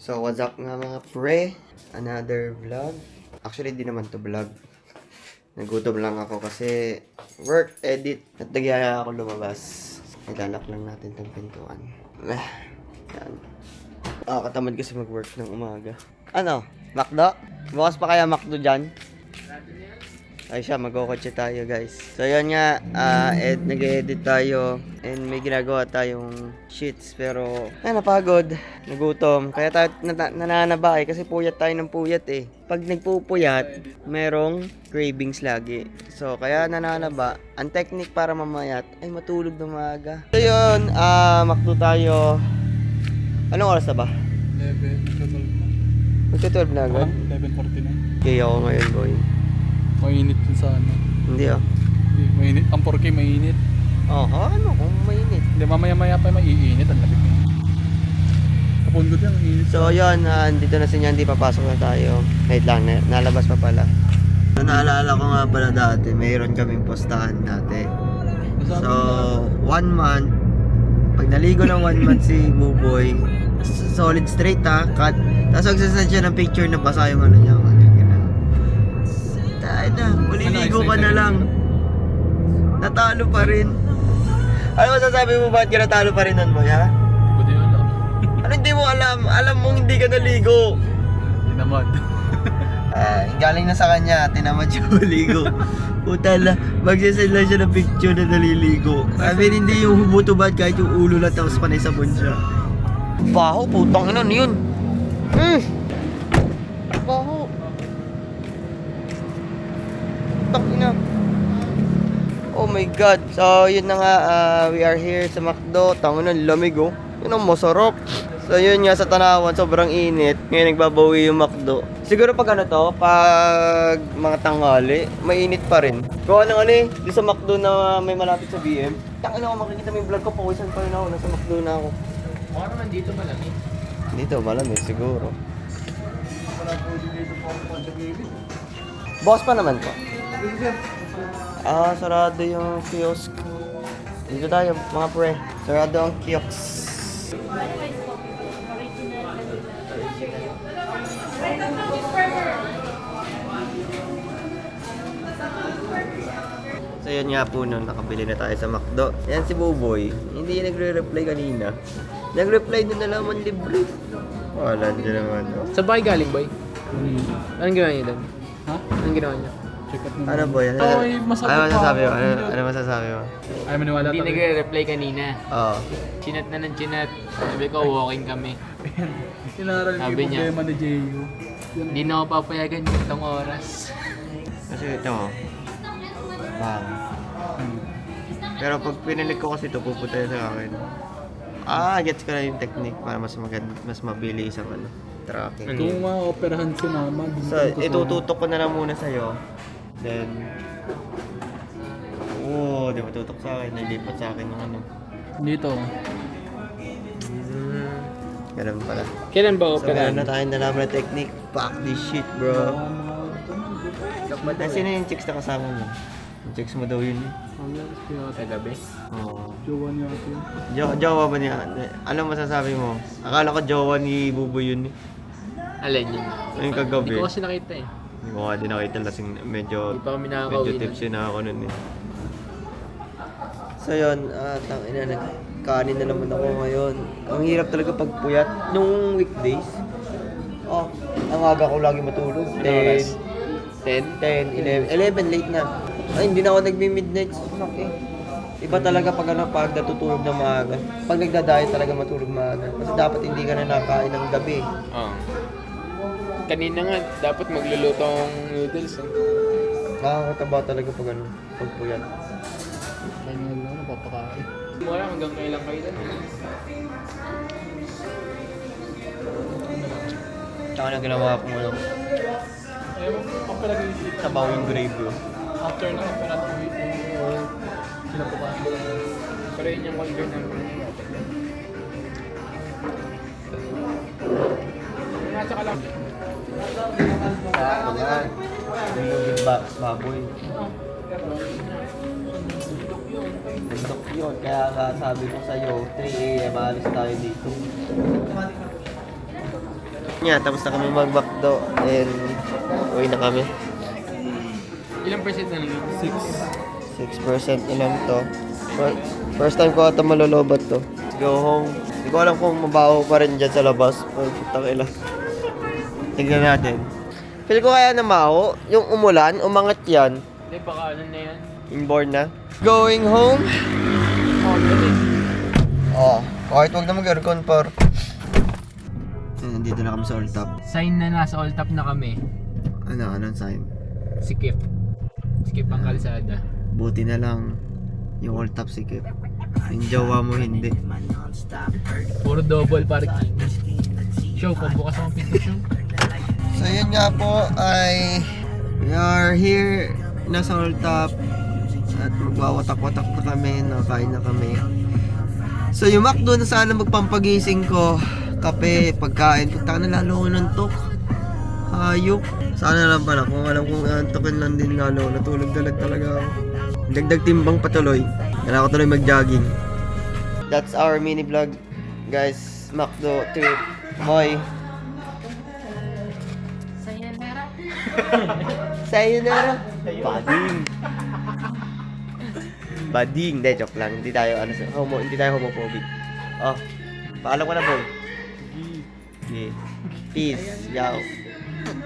So, what's up nga mga pre? Another vlog. Actually, di naman to vlog. Nagutom lang ako kasi work, edit, at nagyaya ako lumabas. Ilalak lang natin tong pintuan. Yan. Katamad kasi mag-work ng umaga. Ano? McDo? Bukas pa kaya McDo dyan? Ay siya, mag-kotse tayo guys. So yun nga, nag-edit tayo and may ginagawa tayong sheets pero napagod, nagutom. Kaya tayo nananaba kasi puyat tayo ng puyat eh. Pag nagpupuyat, merong cravings lagi. So kaya nananaba. Ang technique para mamayat ay matulog ng maaga. So yun, McDo tayo. Anong oras na ba? 11, Magka-12 na agad? 11:49. Okay ako ngayon boy. Mainit dun sa ano. Hindi ah. Mainit. Ang 4K mainit. Ano kung mainit? Hindi, mamaya-maya pa maiinit. Ang labig na yun. Kapon ko din, ang init. So yun, dito na si Nyandy, papasok na tayo. Wait lang, nalabas pa pala. Naalala ko nga pala dati, mayroon kaming postahan dati. So, 1 month, pag naligo ng 1 month si Buboy, solid straight cut. Tapos magsasend siya ng picture na basa yung ano niya. Tayo na, maliligo ka na lang. Natalo pa rin. Ano masasabi mo, bakit ka natalo pa rin nun mo, ha? Hindi ko alam. Ano hindi mo alam? Alam mong hindi ka naligo. Tinamad. Galing na sa kanya, tinamad siya maligo. Utala, magsasend lang siya ng picture na naliligo. I mean, hindi yung hubutubad kahit yung ulo lang tapos panay sabon siya. Baho, putang ina yun. Baho. Putang ina. Oh my god. So, yun na nga, we are here sa McDo. Tango na, lamig oh. Yun ang masarap. So, yun nga sa Tanawan, sobrang init. Ngayon nagbabawi yung McDo. Siguro pag ano to, pag mga tanghali, mainit pa rin. Kung ano di sa McDo na may malapit sa BM. Tango na ako, makikita mo yung vlog ko, pawisan pa rin ako, nasa McDo na ako. Baka naman dito malamig. Dito, malamig siguro. Boss pa naman po. Sarado yung kiosk. Dito tayo, mga pre. Sarado ang kiosk. So yun nga po nun, nakabili na tayo sa McDo. Yan si Buboy, hindi nagre-reply kanina. Nag-reply din na naman libre. Wala dyan naman. Sa bahay galing, boy? Anong ginawa niya doon? Ha? Anong ginawa niya? Check out naman. Ano boy? Ito ay masakit Ano pa masasabi mo? ako. Ano masasabi mo? Ay, maniwala Hindi talaga. nagre-reply kanina. Oo. Chinat na ng chinat. Sabi ko, walking kami. Inaral ko Sabi yung niya. problema ni J.U. Hindi na ako papayagan itong oras. Kasi ito mo. Bang. Pero pag pinilik ko kasi ito, pupunta yun sa akin. Gets ko na yung technique para mas mas mabilis ang tracking. Kung ma-operahan si mama, So, itututok ko na lang muna sa'yo. Then, di ba tutok sa akin? Nilipat sa akin yung ano. dito. Ganun pala. Kailan ba So, meron operahan? na tayong nalaman na technique. Fuck this shit, bro. Sino yung chicks na kasama mo? Yung chicks mo daw yun. Kagabi. Oo. Jowa niya ito. Jowa ba niya? Ano masasabi mo? Akala ko jowa ni Buboy yun. Alin yun? Ayun kagabi. Hindi ko kasi nakita eh. Hindi ko nga din nakita lasing medyo Hindi pa kami medyo nakakauwi tipsy na ako nun eh. So yun, tangina, nagkanin na naman ako ngayon. Ang hirap talaga pag puyat. Nung weekdays, ang aga ko lagi matulog. 10, 10? 11, late na. Ay, hindi na ako nagmi-midnight. Iba talaga pag natutulog ng maaga. Pag nagda-diet talaga matulog maaga. Kasi dapat hindi ka na nakain ng gabi. Oo. Kanina nga, dapat magluluto ang noodles eh. Nakakataba talaga pag puyat. Kaya nga napapakain. Wala hanggang kailan kailan eh. Tsaka na ginawa ko ano, Ewan ko, ang palag-iisip. sabaw yung gravy. After ng operatory, sinapukahan ko lang. Pero yun yung convert namin. Nasa ka lang. Yung baboy. Bundok yun. Kaya nga sabi ko sa'yo, 3 AM alis tayo dito. niya. Tapos na kami mag-McDo. And uwi na kami. Ilang percent na naging? 6% na lang to. First time ko ata malolobat to. Let's go home. Hindi ko alam kung mabaho pa rin dyan sa labas. Putang ila. Tignan natin. Feel ko kaya na maho. Yung umulan, umangat yan. Hindi, baka ano na yan. Inborn na. Going home. Oh, kahit wag na mag-aircon par. Nandito na kami sa Old Top. Sign na nasa all top na kami. Anong sign? Sikip. Sikip ang kalsada. Buti na lang yung Old Top sikip. Yung jowa mo hindi. Puro double parking. Show, pagbukas ang pinto show. So yun nga po ay we are here nasa Old Top at magwawatak-watak na kami, nakakain na kami. So yung McDo na sana magpampagising ko, kape, pagkain, pagka na lalo ko ng tok. Hayop. Sana lang pala kung alam kong antokin lang din lalo, natulog talaga ako. Dagdag timbang patuloy. Kailangan ko tuloy mag-jogging. That's our mini vlog, guys. McDo trip. Boy. Sayonara. Bading. Bading. Hindi, joke lang. Hindi tayo homophobic. Oh. Paalam ko na, boy. Okay. Peace. Yow.